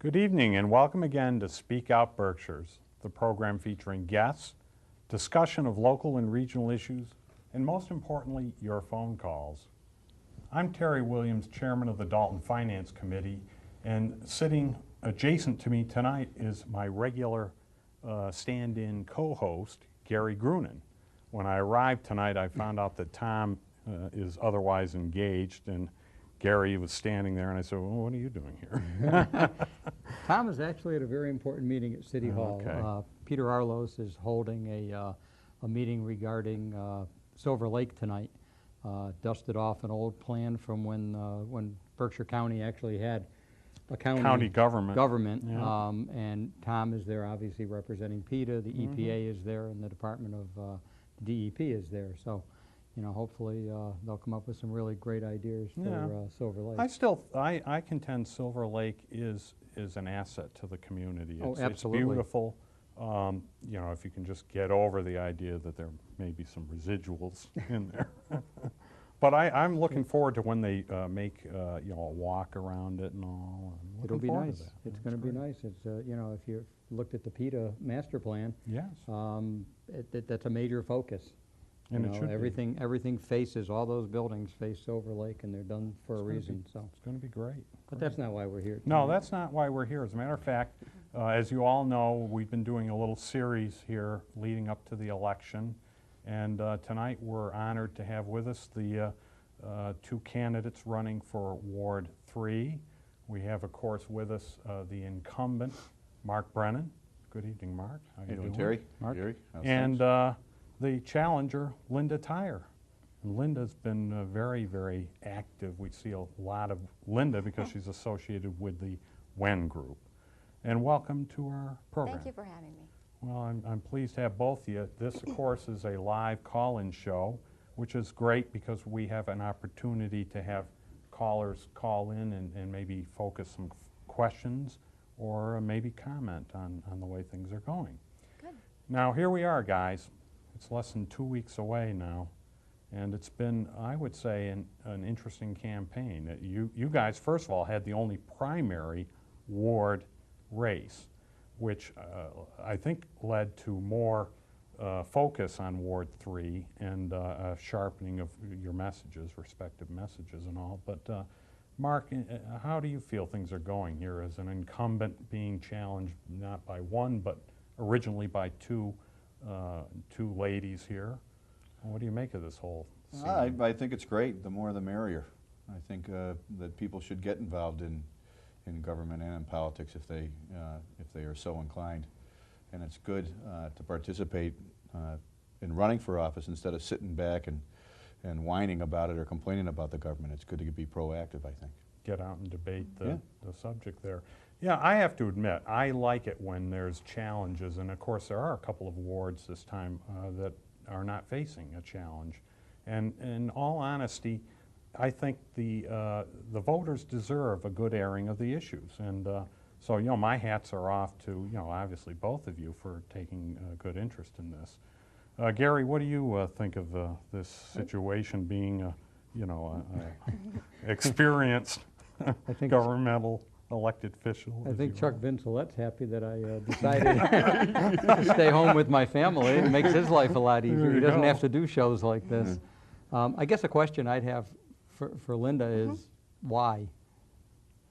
Good evening and welcome again to Speak Out Berkshires, the program featuring guests, discussion of local and regional issues, and most importantly, your phone calls. I'm Terry Williams, Chairman of the Dalton Finance Committee, and sitting adjacent to me tonight is my regular stand-in co-host, Gary Grunin. When I arrived tonight, I found out that Tom is otherwise engaged, and Gary was standing there, and I said, well, what are you doing here? Tom is actually at a very important meeting at City Hall. Okay. Peter Arlos is holding a meeting regarding Silver Lake tonight. Dusted off an old plan from when Berkshire County actually had a county government. Yeah. And Tom is there obviously representing PETA, the EPA is there, and the Department of DEP is there. So, you know, hopefully they'll come up with some really great ideas for Silver Lake. I contend Silver Lake is an asset to the community. Oh, It's absolutely. beautiful. You know, if you can just get over the idea that there may be some residuals in there. But I'm looking forward to when they make you know, a walk around it and all. I'm It'll looking be forward nice. to that. It's going to be nice. It's you know, if you looked at the PETA master plan, Yes. that's a major focus. And You it know, should be. everything faces, all those buildings face Silver Lake, and they're done for a reason. So, It's going to be great. but that's not why we're here. No, tonight. that's not why we're here. As a matter of fact, as you all know, we've been doing a little series here leading up to the election. And tonight we're honored to have with us the two candidates running for Ward 3. We have, of course, with us the incumbent, Mark Brennan. Good evening, Mark. How you doing? Terry? Mark? Gary? How's And things? the challenger, Linda Tyer. And Linda's been very, very active. We see a lot of Linda because she's associated with the WEN group. And welcome to our program. Thank you for having me. Well, I'm pleased to have both of you. This, of course, is a live call-in show, which is great because we have an opportunity to have callers call in and maybe focus some questions or maybe comment on the way things are going. Good. Now, here we are, guys. It's less than 2 weeks away now, and it's been, I would say, an interesting campaign. You guys, first of all, had the only primary ward race, which I think led to more focus on Ward 3 and a sharpening of your messages, respective messages and all. But Mark, how do you feel things are going here as an incumbent being challenged not by one, but originally by two ladies here? What do you make of this whole scene? I think it's great. The more the merrier. I think that people should get involved in government and in politics if they are so inclined. And it's good to participate in running for office instead of sitting back and whining about it or complaining about the government. It's good to be proactive, I think. Get out and debate the subject there. Yeah, I have to admit, I like it when there's challenges, and of course there are a couple of wards this time that are not facing a challenge. And in all honesty, I think the voters deserve a good airing of the issues. And so, you know, my hats are off to, you know, obviously both of you for taking good interest in this. Gary, what do you think of this situation being, you know, experienced governmental elected official? I think Chuck Vincelet's happy that I decided to stay home with my family. It makes his life a lot easier. He doesn't have to do shows like this. I guess a question I'd have for Linda is why?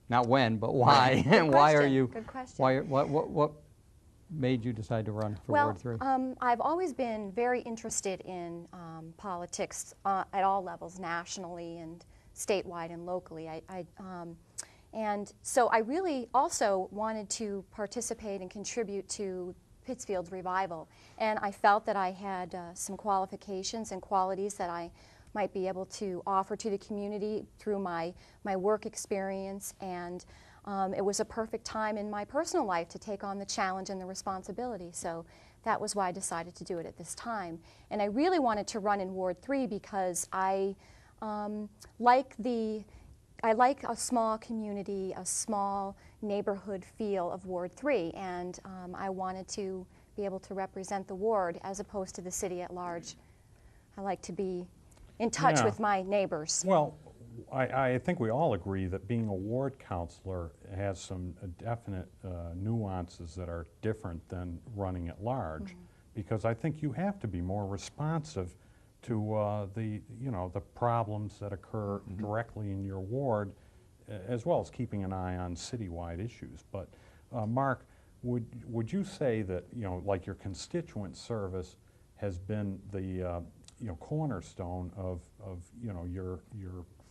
Not when, but why? And why are you? Good question. Why? What made you decide to run for Ward 3? I've always been very interested in politics at all levels, nationally and statewide and locally. And so I really also wanted to participate and contribute to Pittsfield's revival. And I felt that I had some qualifications and qualities that I might be able to offer to the community through my work experience. And it was a perfect time in my personal life to take on the challenge and the responsibility. So that was why I decided to do it at this time. And I really wanted to run in Ward 3 because I like a small community, a small neighborhood feel of Ward 3, and I wanted to be able to represent the ward as opposed to the city at large. I like to be in touch with my neighbors. Well, I think we all agree that being a ward counselor has some definite nuances that are different than running at large, because I think you have to be more responsive to the problems that occur directly in your ward, as well as keeping an eye on citywide issues. But Mark, would you say that like your constituent service has been the cornerstone of your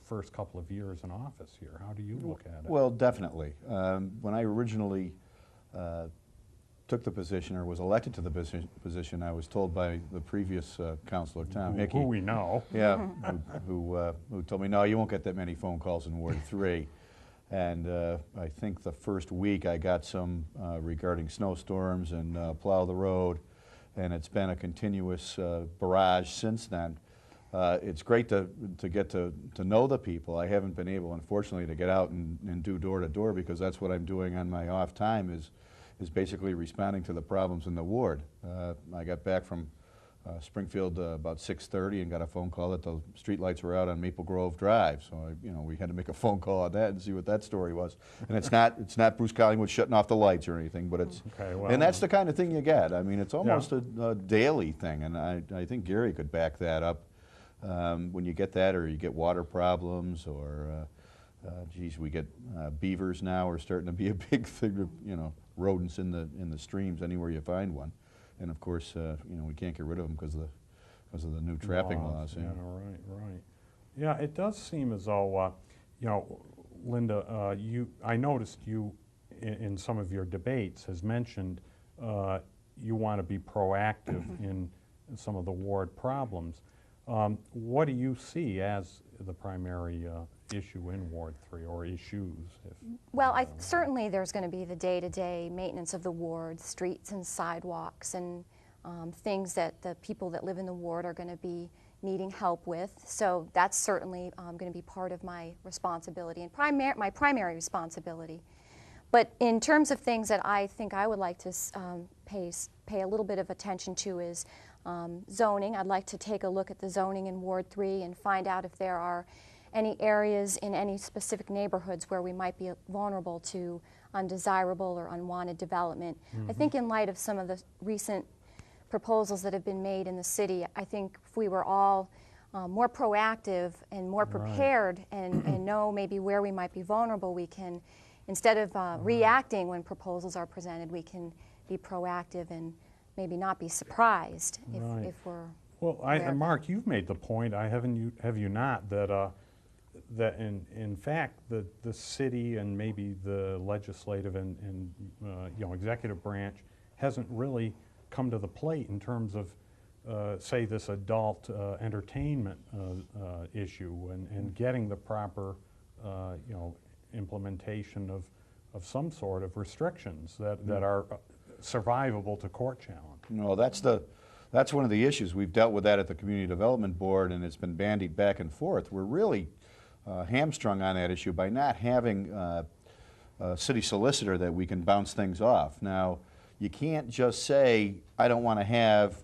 first couple of years in office here? How do you look at it? Well, definitely. When I originally took the position, or was elected to the position, I was told by the previous counselor, Tom Hickey. Who we know. Yeah, who told me, no, you won't get that many phone calls in Ward 3. And I think the first week I got some regarding snowstorms and plow the road, and it's been a continuous barrage since then. It's great to get to know the people. I haven't been able, unfortunately, to get out and do door-to-door, because that's what I'm doing on my off time, is basically responding to the problems in the ward. I got back from Springfield about 6:30 and got a phone call that the street lights were out on Maple Grove Drive. So we had to make a phone call on that and see what that story was. And it's not Bruce Collingwood shutting off the lights or anything, but it's Okay, well, and that's the kind of thing you get. I mean, it's almost a daily thing, and I think Gary could back that up. When you get that, or you get water problems, or geez, we get beavers now are starting to be a big thing. Rodents in the streams anywhere you find one, and of course, we can't get rid of them because of the new trapping laws. Yeah, right. Yeah, it does seem as though, Linda, I noticed you in some of your debates has mentioned you want to be proactive in some of the ward problems. What do you see as the primary issue in Ward 3, or issues? Well, certainly there's going to be the day-to-day maintenance of the ward, streets and sidewalks, and things that the people that live in the ward are going to be needing help with. So that's certainly going to be part of my responsibility, and my primary responsibility. But in terms of things that I think I would like to pay a little bit of attention to is zoning. I'd like to take a look at the zoning in Ward 3 and find out if there are any areas in any specific neighborhoods where we might be vulnerable to undesirable or unwanted development. I think in light of some of the recent proposals that have been made in the city, I think if we were all more proactive and more prepared and know maybe where we might be vulnerable, we can, instead of reacting when proposals are presented, we can be proactive and maybe not be surprised if we're. Well, Mark, you've made the point, have you not, that in fact the city and maybe the legislative and executive branch hasn't really come to the plate in terms of say this adult entertainment issue and getting the proper implementation of some sort of restrictions that are survivable to court challenge. No, that's one of the issues. We've dealt with that at the Community Development Board, and it's been bandied back and forth. We're really hamstrung on that issue by not having a city solicitor that we can bounce things off. Now, you can't just say, I don't want to have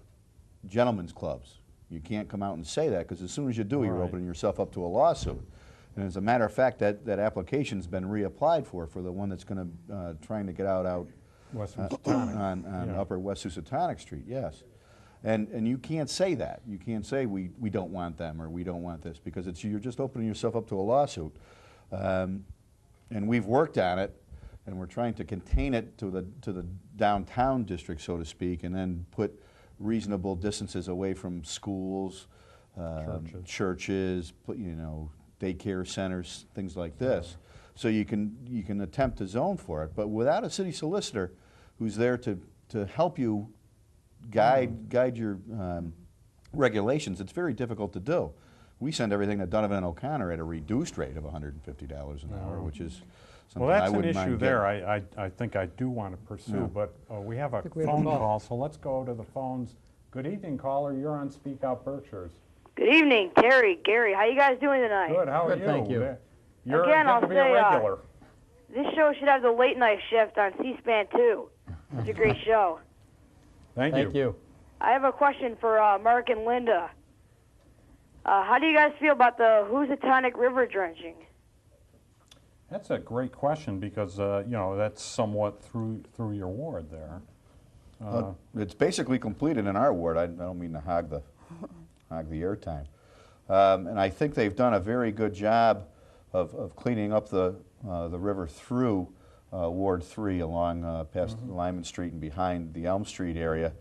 gentlemen's clubs. You can't come out and say that, because as soon as you do, you're opening yourself up to a lawsuit. And as a matter of fact, that application's been reapplied for the one that's going to trying to get out West on Upper West Housatonic Street, yes. And you can't say that. You can't say we don't want them or we don't want this, because you're just opening yourself up to a lawsuit. And we've worked on it, and we're trying to contain it to the downtown district, so to speak, and then put reasonable distances away from schools, churches, daycare centers, things like this. So you can attempt to zone for it, but without a city solicitor who's there to help you guide your regulations, it's very difficult to do. We send everything to Donovan and O'Connor at a reduced rate of $150 an hour, which is something I wouldn't mind. Well, that's an issue there I think I do want to pursue, but we have a phone call, so let's go to the phones. Good evening, caller. You're on Speak Out Berkshires. Good evening, Terry, Gary. How you guys doing tonight? Good. How are you? Thank you. You're Again, I'll to be say, a regular. This show should have the late night shift on C-SPAN too. It's a great show. Thank you. I have a question for Mark and Linda. How do you guys feel about the Housatonic River drenching? That's a great question because, you know, that's somewhat through your ward there. It's basically completed in our ward. I don't mean to hog the airtime. And I think they've done a very good job of cleaning up the river through Ward 3 along past Lyman Street and behind the Elm Street area.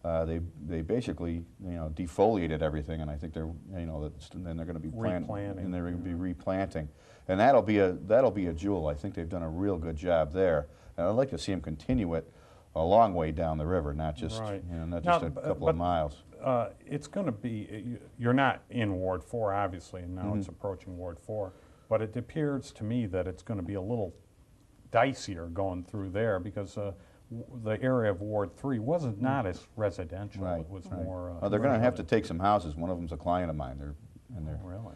They basically, you know, defoliated everything, and I think they're, you know, then they're going to be replanting, and they're going to be replanting, and that'll be a jewel. I think they've done a real good job there, and I'd like to see them continue it a long way down the river, not just right. you know, not just a couple of miles. It's going to be, you're not in Ward 4 obviously, and now it's approaching Ward 4, but it appears to me that it's going to be a little dicier going through there because the area of Ward 3 wasn't not as residential. Right, it was right. more. They're going to have to take some houses. One of them's a client of mine. They're Really?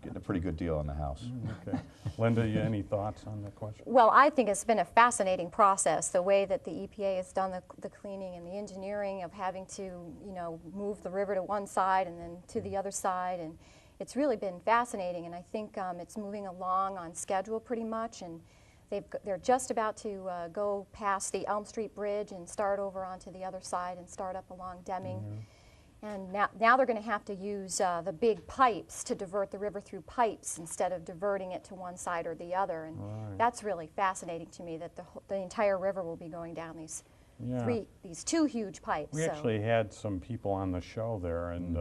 getting a pretty good deal on the house. Okay. Linda, you any thoughts on the question? Well, I think it's been a fascinating process, the way that the EPA has done the cleaning and the engineering of having to, you know, move the river to one side and then to the other side, and it's really been fascinating, and I think it's moving along on schedule pretty much, and they're just about to go past the Elm Street Bridge and start over onto the other side and start up along Deming. And now they're going to have to use the big pipes to divert the river through pipes instead of diverting it to one side or the other. And that's really fascinating to me, that the entire river will be going down these two huge pipes. We actually had some people on the show there and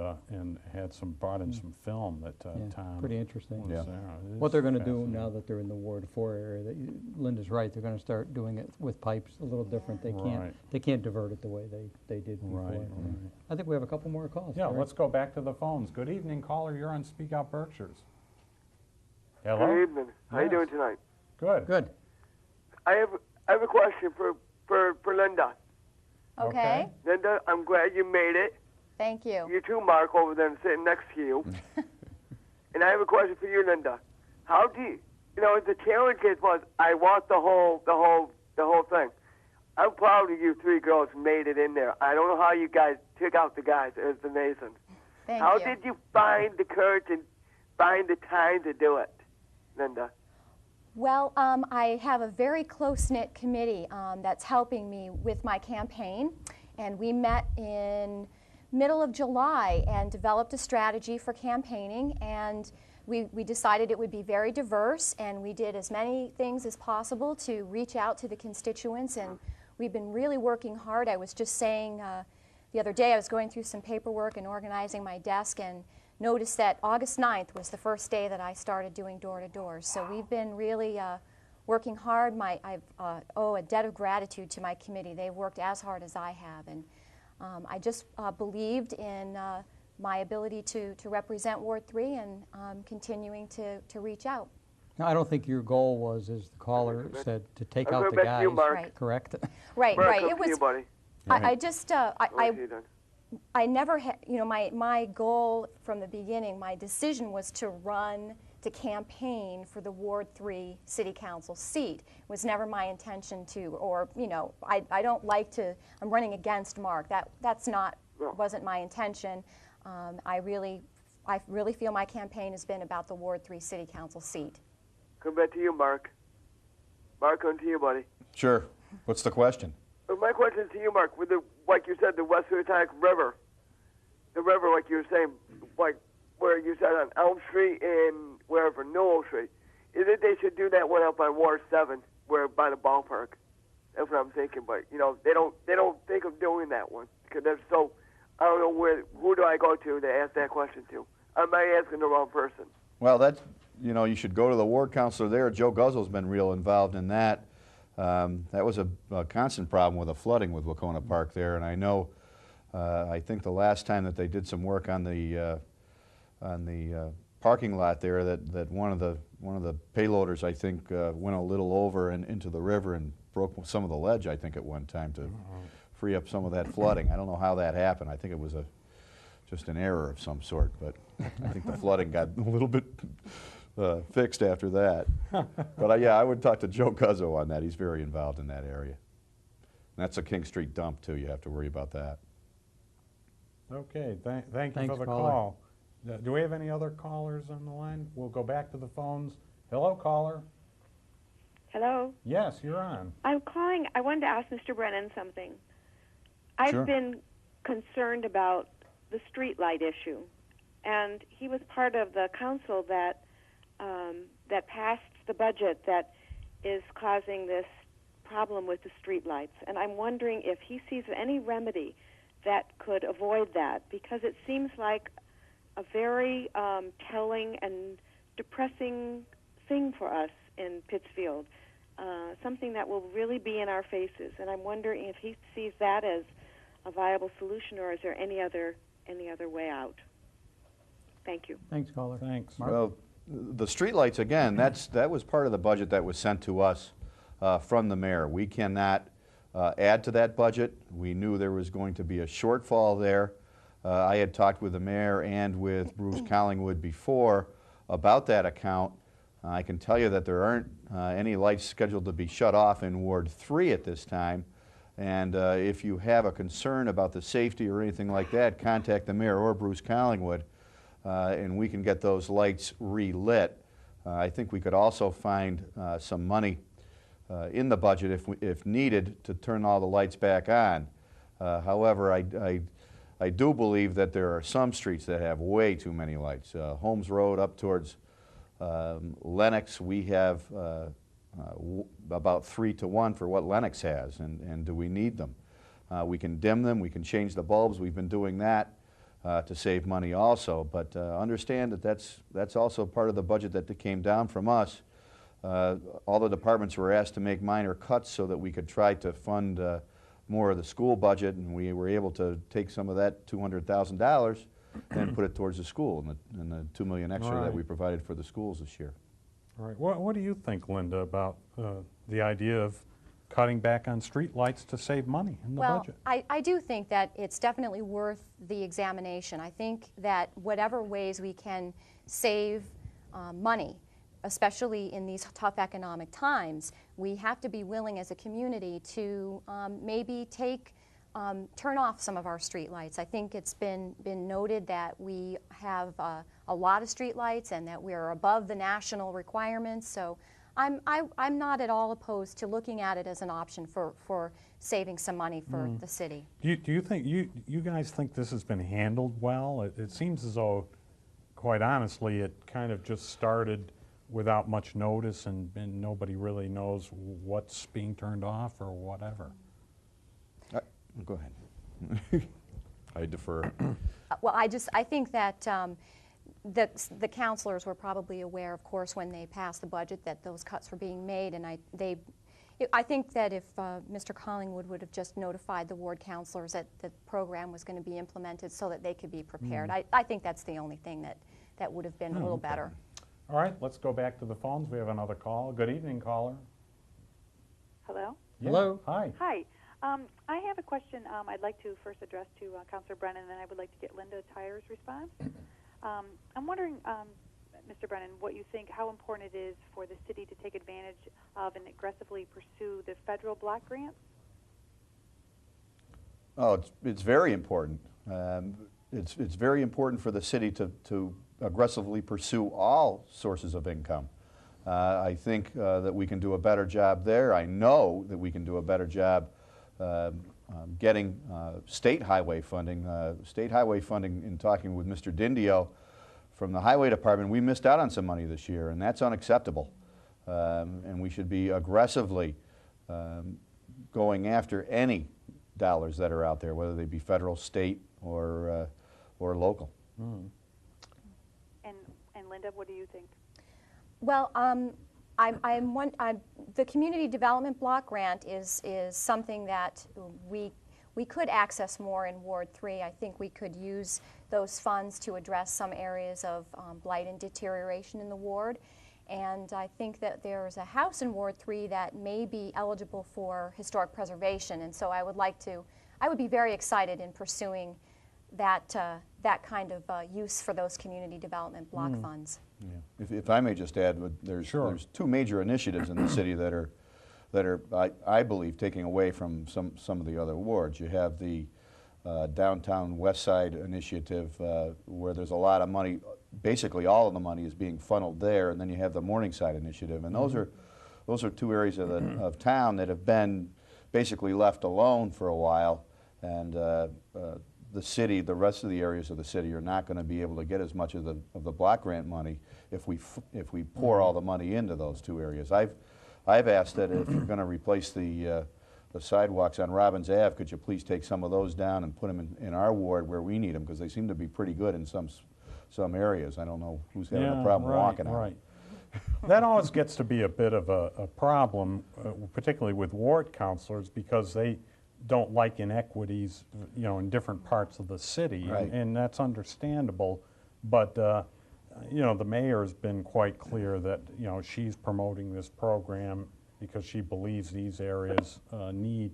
had brought in some film that Tom. Pretty interesting. was Yeah. there. It What is they're going to do fascinating. now that they're in the Ward 4 area, Linda's right, they're going to start doing it with pipes a little different. Right. They can't divert it the way they did before. Right, right. I think we have a couple more calls. Yeah, Gary. let's go back to the phones. Good evening, caller. You're on Speak Out Berkshires. Hello. Good evening. How you Yes. doing tonight? Good. Good. I have a question for Linda. Okay. Linda, I'm glad you made it. Thank you. You too, Mark, over there sitting next to you. And I have a question for you, Linda. How do you know, the challenge was I want the whole thing. I'm proud of you three girls who made it in there. I don't know how you guys took out the guys. It was amazing. Thank How you. did you find the courage and find the time to do it, Linda? Well, I have a very close-knit committee that's helping me with my campaign, and we met in middle of July and developed a strategy for campaigning, and we decided it would be very diverse, and we did as many things as possible to reach out to the constituents, and we've been really working hard. I was just saying the other day I was going through some paperwork and organizing my desk and noticed that August 9th was the first day that I started doing door-to-door. So we've been really working hard. I owe a debt of gratitude to my committee. They've worked as hard as I have. And I just believed in my ability to represent Ward 3 and continuing to reach out. Now, I don't think your goal was, as the caller said, to take I'll out go the back to guys, you, Mark. Right. correct? Right, Mark, right. up It to was. you, buddy. I just What you done? I never had, you know, my goal from the beginning, my decision was to run, to campaign for the Ward 3 City Council seat. It was never my intention to, or, you know, I don't like to, I'm running against Mark. That's not, wasn't my intention. I really feel my campaign has been about the Ward 3 City Council seat. Come back to you, Mark. Mark, on to you, buddy. Sure. What's the question? My question is to you, Mark. With like you said, the West Housatonic River, the river, like you were saying, like where you said on Elm Street and wherever, Newell Street. Is it they should do that one up on Ward 7, where by the ballpark? That's what I'm thinking. But you know, they don't think of doing that one because they're so. I don't know who do I go to ask that question to? Am I asking the wrong person? Well, that's, you know, you should go to the ward councilor there. Joe Guzzle's been real involved in that. That was a constant problem with the flooding with Wacona Park there, and I know, I think the last time that they did some work on the parking lot there, that one of the payloaders, I think, went a little over and into the river and broke some of the ledge, I think, at one time to free up some of that flooding. I don't know how that happened. I think it was just an error of some sort, but I think the flooding got a little bit fixed after that. But yeah, I would talk to Joe Guzzo on that. He's very involved in that area. And that's a King Street dump too. You have to worry about that. Okay, thank you Thanks, for the caller. call. Do we have any other callers on the line? We'll go back to the phones. Hello, caller. Hello. Yes, you're on. I'm calling. I wanted to ask Mr. Brennan something. Sure. I've been concerned about the street light issue, and he was part of the council that that passed the budget that is causing this problem with the street lights. And I'm wondering if he sees any remedy that could avoid that, because it seems like a very telling and depressing thing for us in Pittsfield, something that will really be in our faces. And I'm wondering if he sees that as a viable solution, or is there any other way out? Thank you. Thanks, caller. Thanks. Mark? Well, the streetlights, again, that was part of the budget that was sent to us from the mayor. We cannot add to that budget. We knew there was going to be a shortfall there. I had talked with the mayor and with Bruce Collingwood before about that account. I can tell you that there aren't any lights scheduled to be shut off in Ward 3 at this time. And if you have a concern about the safety or anything like that, contact the mayor or Bruce Collingwood, and we can get those lights relit. I think we could also find some money in the budget if needed to turn all the lights back on. However, I do believe that there are some streets that have way too many lights. Holmes Road up towards Lenox, we have about 3 to 1 for what Lenox has, and do we need them? We can dim them, we can change the bulbs, we've been doing that to save money also, but understand that that's also part of the budget that came down from us. All the departments were asked to make minor cuts so that we could try to fund more of the school budget, and we were able to take some of that $200,000 and put it towards the school and the $2 million extra that we provided for the schools this year. All right. What do you think, Linda, about the idea of cutting back on street lights to save money in the budget? Well, I do think that it's definitely worth the examination. I think that whatever ways we can save money, especially in these tough economic times, we have to be willing as a community to maybe turn off some of our street lights. I think it's been noted that we have a lot of street lights and that we're above the national requirements. So I'm not at all opposed to looking at it as an option for saving some money for the city. Do you think, you guys think this has been handled well? It seems as though, quite honestly, it kind of just started without much notice and nobody really knows what's being turned off or whatever. Go ahead. I defer. Well, I think that the councilors were probably aware, of course, when they passed the budget that those cuts were being made, and I think that if Mr. Collingwood would have just notified the ward councilors that the program was going to be implemented so that they could be prepared, I think that's the only thing that would have been a little better. All right, let's go back to the phones. We have another call. Good evening, caller. Hello? Yeah. Hello. Hi. Hi. I have a question I'd like to first address to Councilor Brennan, and then I would like to get Linda Tyer's response. I'm wondering, Mr. Brennan, what you think, how important it is for the city to take advantage of and aggressively pursue the federal block grants? Oh, it's very important. It's very important for the city to aggressively pursue all sources of income. I think that we can do a better job there. I know that we can do a better job getting state highway funding. State highway funding, in talking with Mr. Dindio from the Highway Department, we missed out on some money this year, and that's unacceptable. And we should be aggressively going after any dollars that are out there, whether they be federal, state, or local. And Linda, what do you think? Well, the community development block grant is something that we could access more in Ward 3. I think we could use those funds to address some areas of blight and deterioration in the ward. And I think that there's a house in Ward 3 that may be eligible for historic preservation. And so I would be very excited in pursuing that kind of use for those community development block funds. Yeah. If I may just add, there's two major initiatives in the city that are I believe, taking away from some of the other wards. You have the downtown west side initiative where there's a lot of money. Basically, all of the money is being funneled there, and then you have the Morningside initiative, and those are two areas of town that have been basically left alone for a while, and the city, the rest of the areas of the city, are not going to be able to get as much of the block grant money if we pour all the money into those two areas. I've asked that if you're going to replace the sidewalks on Robbins Ave, could you please take some of those down and put them in our ward where we need them, because they seem to be pretty good in some areas. I don't know who's having a problem walking on them. Right. That always gets to be a bit of a problem, particularly with ward councilors, because they don't like inequities, in different parts of the city, Right. and that's understandable. But the mayor's been quite clear that she's promoting this program because she believes these areas need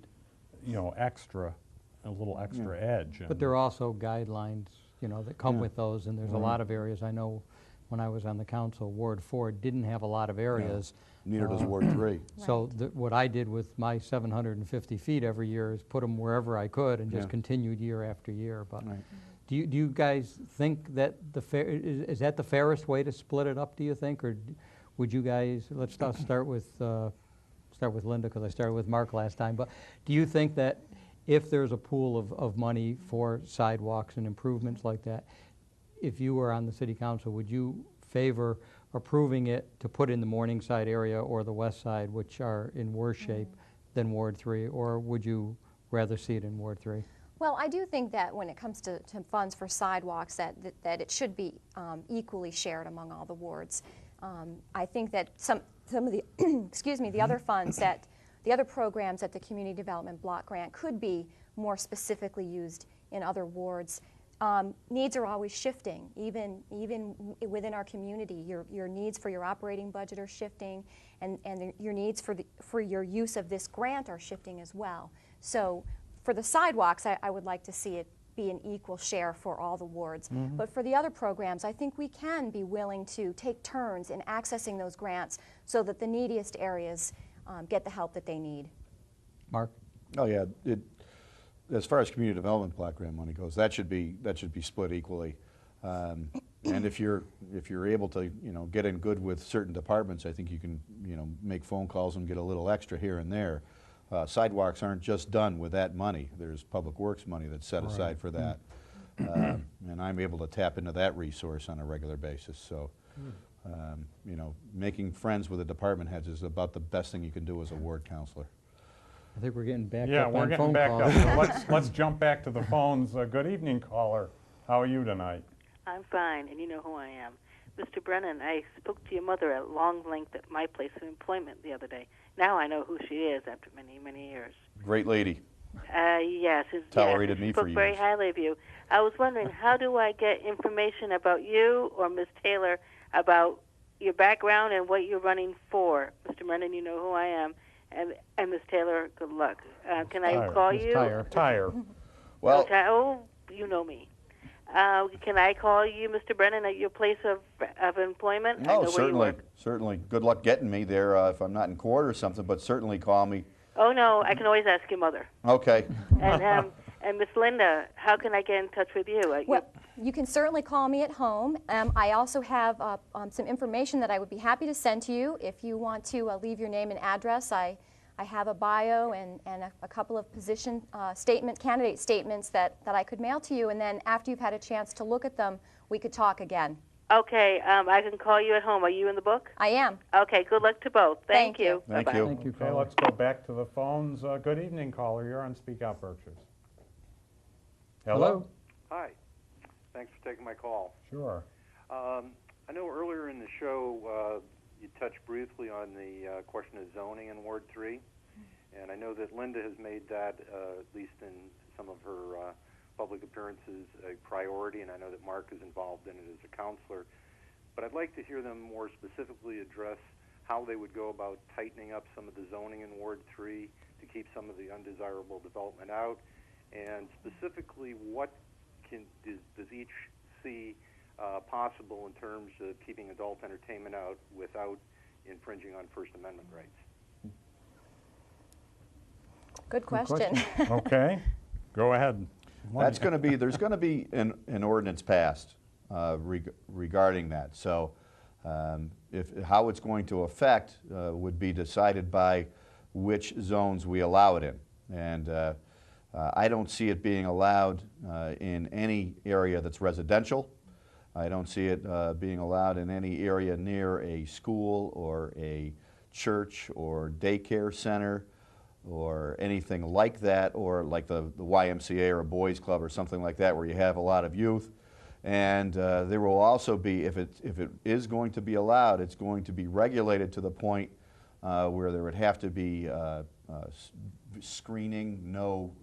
a little extra edge. But there are also guidelines, that come with those, and there's a lot of areas. I know when I was on the council, Ward 4 didn't have a lot of areas. Neither does Ward 3. So what I did with my 750 feet every year is put them wherever I could and just continued year after year. But do you guys think that is that the fairest way to split it up, do you think? Or would you guys, let's start with Linda, because I started with Mark last time, but do you think that if there's a pool of money for sidewalks and improvements like that, if you were on the city council, would you favor approving it to put in the Morningside area or the west side, which are in worse shape than Ward 3, or would you rather see it in Ward 3? Well, I do think that when it comes to funds for sidewalks, that it should be equally shared among all the wards. I think that some of the, excuse me, the other funds the other programs at the Community Development Block Grant could be more specifically used in other wards. Needs are always shifting, even within our community. Your needs for your operating budget are shifting, and your needs for your use of this grant are shifting as well. So for the sidewalks, I would like to see it be an equal share for all the wards. But for the other programs, I think we can be willing to take turns in accessing those grants so that the neediest areas get the help that they need. Mark? Oh yeah, as far as community development block grant money goes, that should be split equally. And if you're able to get in good with certain departments, I think you can make phone calls and get a little extra here and there. Sidewalks aren't just done with that money. There's public works money that's set aside for that, and I'm able to tap into that resource on a regular basis. So. Making friends with the department heads is about the best thing you can do as a ward counselor. I think we're getting back Yeah, up we're on getting phone back calls. up. Let's jump back to the phones. Good evening, caller. How are you tonight? I'm fine, and you know who I am. Mr. Brennan, I spoke to your mother at long length at my place of employment the other day. Now I know who she is after many, many years. Great lady. Yes. Tolerated me for spoke very years. highly of you. I was wondering, how do I get information about you or Ms. Taylor about your background and what you're running for? Mr. Brennan, you know who I am. And Ms. Taylor, good luck. Can I call you? Tyer. Well, you know me. Can I call you, Mr. Brennan, at your place of employment? I know where you work. certainly. Good luck getting me there if I'm not in court or something, but certainly call me. Oh, no, I can always ask your mother. Okay. And Miss Linda, how can I get in touch with you? Well, you can certainly call me at home. I also have some information that I would be happy to send to you if you want to leave your name and address. I have a bio and a couple of position candidate statements that I could mail to you, and then after you've had a chance to look at them, we could talk again. Okay, I can call you at home. Are you in the book? I am. Okay, good luck to both. Thank you. Thank Bye-bye. you. Thank you, Okay, caller. let's go back to the phones. Good evening, caller. You're on Speak Out Berkshires. Hello? Hi. Thanks for taking my call. Sure. I know earlier in the show you touched briefly on the question of zoning in Ward 3, and I know that Linda has made that, at least in some of her public appearances, a priority, and I know that Mark is involved in it as a counselor. But I'd like to hear them more specifically address how they would go about tightening up some of the zoning in Ward 3 to keep some of the undesirable development out, and specifically what does each see possible in terms of keeping adult entertainment out without infringing on First Amendment rights. Good question. Okay, go ahead. That's going to be, there's going to be an ordinance passed regarding that. So how it's going to affect would be decided by which zones we allow it in. And I don't see it being allowed in any area that's residential. I don't see it being allowed in any area near a school or a church or daycare center or anything like that, or like the YMCA or a boys club or something like that where you have a lot of youth. And there will also be, if it is going to be allowed, it's going to be regulated to the point where there would have to be screening, no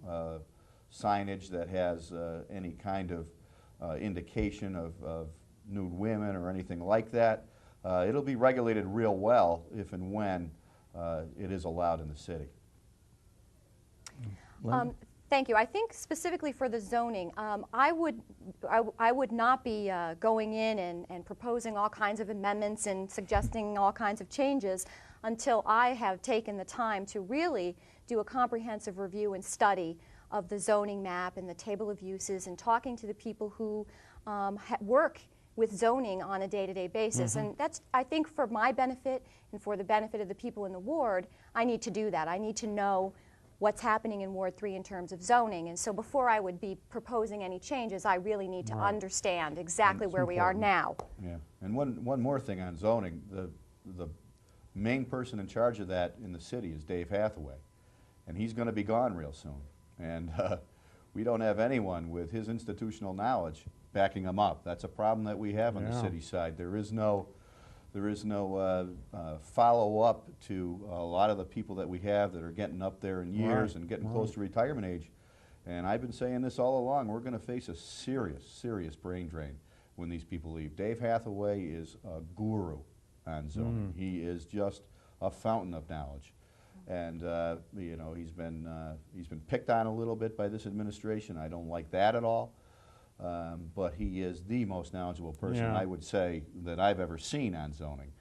signage that has any kind of indication of nude women or anything like that. It'll be regulated real well if and when it is allowed in the city. Thank you. I think specifically for the zoning, I would not be going in and proposing all kinds of amendments and suggesting all kinds of changes until I have taken the time to really do a comprehensive review and study of the zoning map and the table of uses, and talking to the people who work with zoning on a day-to-day basis. And that's, I think, for my benefit and for the benefit of the people in the ward, I need to do that. I need to know what's happening in Ward 3 in terms of zoning. And so before I would be proposing any changes, I really need to understand exactly where we are now. Yeah, and one more thing on zoning. The main person in charge of that in the city is Dave Hathaway, and he's going to be gone real soon. And we don't have anyone with his institutional knowledge backing him up. That's a problem that we have on the city side. There is no follow-up to a lot of the people that we have that are getting up there in years and getting close to retirement age. And I've been saying this all along, we're going to face a serious brain drain when these people leave. Dave Hathaway is a guru on zoning. He is just a fountain of knowledge. And you know, he's been picked on a little bit by this administration. I don't like that at all. But he is the most knowledgeable person, I would say, that I've ever seen on zoning.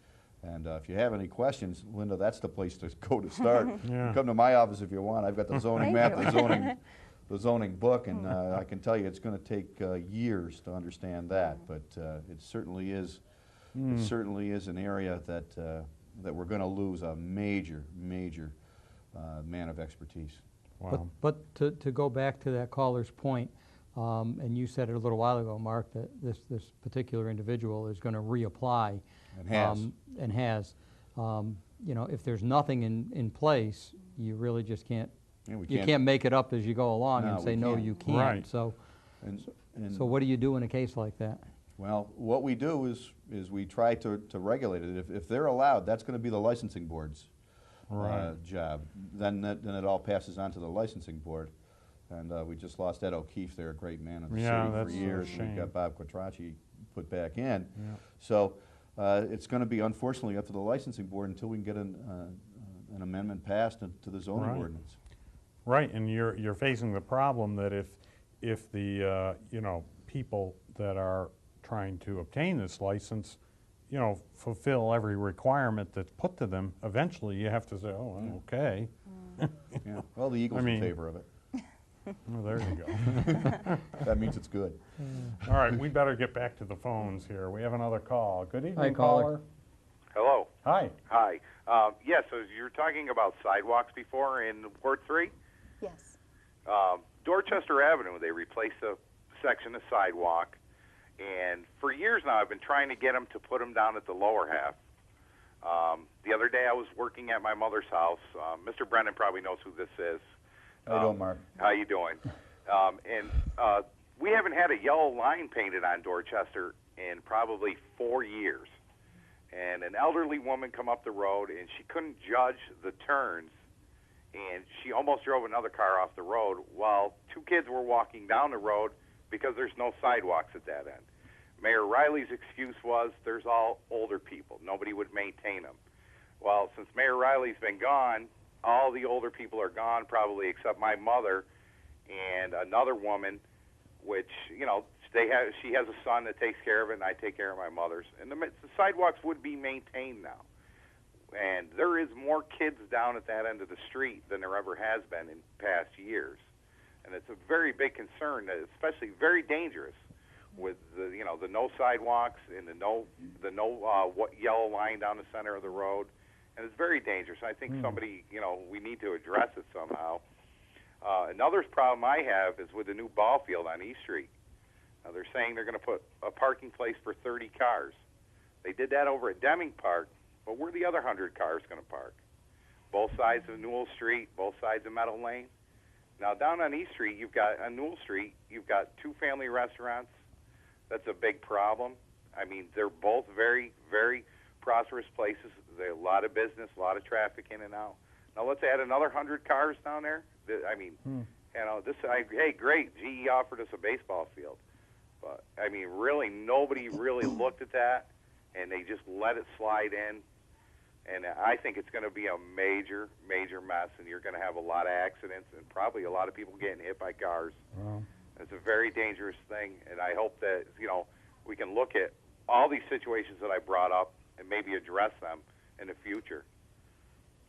And if you have any questions, Linda, that's the place to go to start. Come to my office if you want. I've got the zoning map, the zoning book, and I can tell you it's going to take years to understand that. But it certainly is. It certainly is an area that that we're going to lose a major man of expertise. Wow. But to go back to that caller's point. And you said it a little while ago, Mark, that this particular individual is going to reapply. And has. You know, if there's nothing in place, you really just can't. You can't make it up as you go along and say no, you can't. Right. So what do you do in a case like that? Well, what we do is we try to regulate it. If they're allowed, that's going to be the licensing board's job. Then it all passes on to the licensing board. And we just lost Ed O'Keefe. They're a great man in the city for years. We've got Bob Quattrocchi put back in. So it's going to be, unfortunately, up to the licensing board until we can get an amendment passed to the zoning ordinance. Right, and you're facing the problem that if the you know, people that are trying to obtain this license, you know, fulfill every requirement that's put to them, eventually you have to say, oh, okay. Well, the Eagles in favor of it. Well, there you go. That means it's good. All right, we better get back to the phones here. We have another call. Good evening, Hi, caller. Hello. Hi. Hi. Yes, so you were talking about sidewalks before in Ward 3? Yes. Dorchester Avenue, they replaced a section of sidewalk, and for years now I've been trying to get them to put them down at the lower half. The other day I was working at my mother's house. Mr. Brennan probably knows who this is. How you doing, Mark? How you doing? We haven't had a yellow line painted on Dorchester in probably 4 years. And an elderly woman come up the road, and she couldn't judge the turns, and she almost drove another car off the road while 2 kids were walking down the road because there's no sidewalks at that end. Mayor Riley's excuse was there's all older people. Nobody would maintain them. Well, since Mayor Riley's been gone, all the older people are gone, probably except my mother and another woman, which, you know, she has a son that takes care of it, and I take care of my mother's. And the sidewalks would be maintained now. And there is more kids down at that end of the street than there ever has been in past years. and it's a very big concern, especially very dangerous, with the the no sidewalks and the no yellow line down the center of the road, and it's very dangerous. I think somebody we need to address it somehow. Another problem I have is with the new ball field on East Street. Now they're saying they're going to put a parking place for 30 cars. They did that over at Deming Park, but where are the other 100 cars going to park? Both sides of Newell Street, both sides of Meadow Lane. Now down on East Street, on Newell Street, you've got two family restaurants. That's a big problem. I mean, they're both very, very prosperous places. There's a lot of business, a lot of traffic in and out. Now let's add another 100 cars down there. I mean, hey, great, GE offered us a baseball field. But, I mean, really, nobody really looked at that, and they just let it slide in. And I think it's going to be a major, major mess, and you're going to have a lot of accidents and probably a lot of people getting hit by cars. Wow. It's a very dangerous thing, and I hope that, we can look at all these situations that I brought up and maybe address them in the future.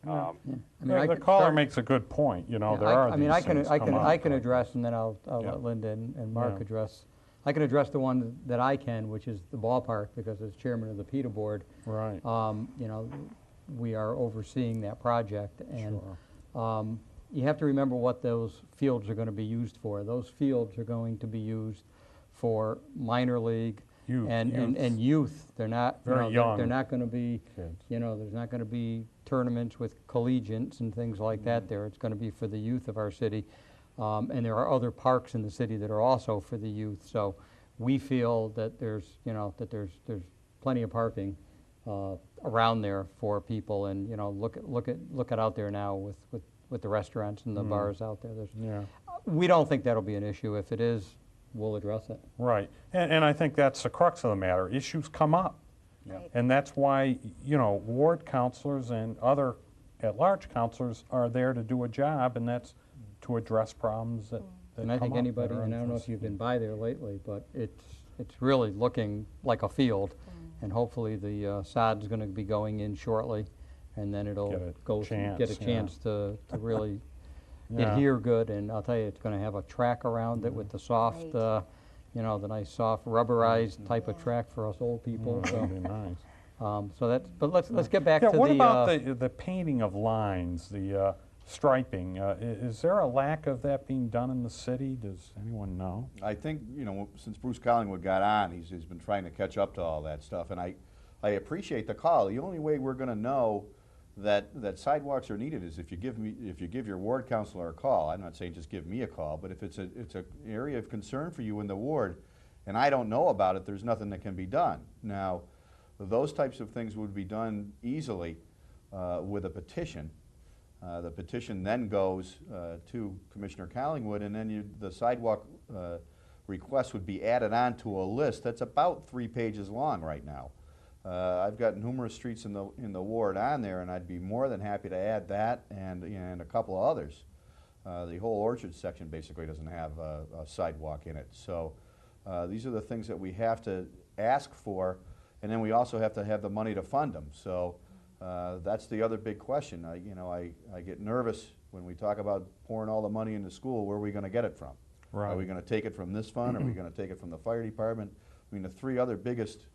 The caller makes a good point. There are these things come up. I can address, and then I'll let Linda and Mark address. I can address the one that I can, which is the ballpark, because as chairman of the PETA board, right. We are overseeing that project, and you have to remember what those fields are going to be used for. Those fields are going to be used for minor league and youth. They're not very young. They're not going to be kids. There's not going to be tournaments with collegiates and things like that there. It's going to be for the youth of our city. And there are other parks in the city that are also for the youth. So we feel that there's plenty of parking around there for people. And look at out there now with the restaurants and the bars out there. We don't think that'll be an issue. If it is, we'll address it. Right, and I think that's the crux of the matter. Issues come up, and that's why ward councilors and other at-large councilors are there to do a job, and that's to address problems that and I think anybody, and I don't know if you've been by there lately, but it's really looking like a field, and hopefully the sod's going to be going in shortly, and then it'll get a chance to really get here good. And I'll tell you, it's going to have a track around it with the soft, the nice soft rubberized type of track for us old people. So that'd be nice. But let's get back to what the. About the painting of lines, the striping? Is there a lack of that being done in the city? Does anyone know? I think since Bruce Collingwood got on, he's been trying to catch up to all that stuff, and I appreciate the call. The only way we're going to know that sidewalks are needed is if you give your ward councilor a call. I'm not saying just give me a call, but if it's an area of concern for you in the ward, and I don't know about it, there's nothing that can be done. Now, those types of things would be done easily with a petition. The petition then goes to Commissioner Collingwood, and then the sidewalk request would be added on to a list that's about 3 pages long right now. I've got numerous streets in the ward on there, and I'd be more than happy to add that and a couple of others. The whole Orchard section basically doesn't have a sidewalk in it. So these are the things that we have to ask for, and then we also have to have the money to fund them. So that's the other big question. I get nervous when we talk about pouring all the money into school. Where are we going to get it from? Right. Are we going to take it from this fund? Are we going to take it from the fire department? I mean, the three other biggest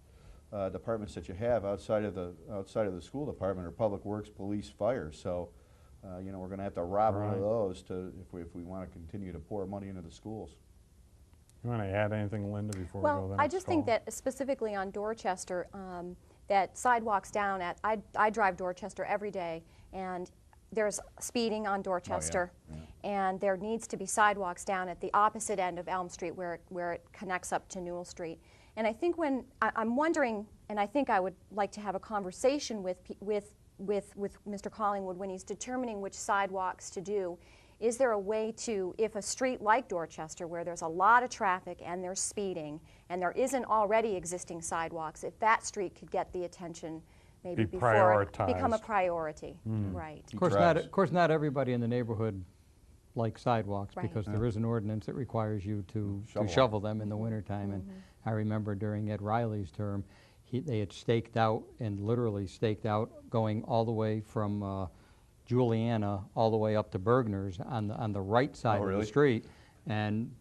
departments that you have outside of the school department are public works, police, fire. So, we're going to have to rob one of those if we want to continue to pour money into the schools. You want to add anything, Linda, before we go to the next I just think that specifically on Dorchester, that sidewalks down at I drive Dorchester every day, and there's speeding on Dorchester, and there needs to be sidewalks down at the opposite end of Elm Street where it connects up to Newell Street. And I think I'm wondering, and I think I would like to have a conversation with Mr. Collingwood when he's determining which sidewalks to do. Is there a way to, if a street like Dorchester, where there's a lot of traffic and there's speeding, and there isn't already existing sidewalks, if that street could get the attention maybe before it become a priority, right? Of course, not everybody in the neighborhood likes sidewalks, because there is an ordinance that requires you to shovel them in the wintertime. And I remember during Ed Riley's term, they had staked out, and literally staked out, going all the way from Juliana all the way up to Bergner's on the right side of the street. And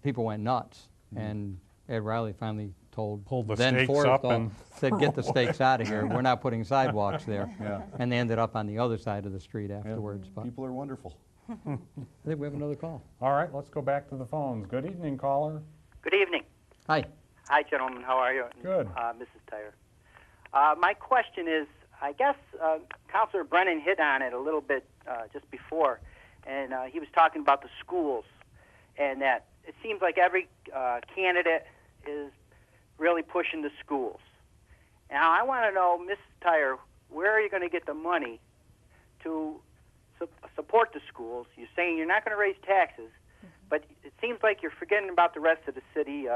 people went nuts. And Ed Riley finally Pulled the then stakes Forrest up off, and said, get the stakes out of here. We're not putting sidewalks there. Yeah. And they ended up on the other side of the street afterwards. But People are wonderful. I think we have another call. All right, let's go back to the phones. Good evening, caller. Good evening. Hi. Hi, gentlemen. How are you? Good. Mrs. Tyer. My question is, I guess Councilor Brennan hit on it a little bit just before, and he was talking about the schools, and that it seems like every candidate is really pushing the schools. Now, I want to know, Mrs. Tyer, where are you going to get the money to support the schools? You're saying you're not going to raise taxes, but it seems like you're forgetting about the rest of the city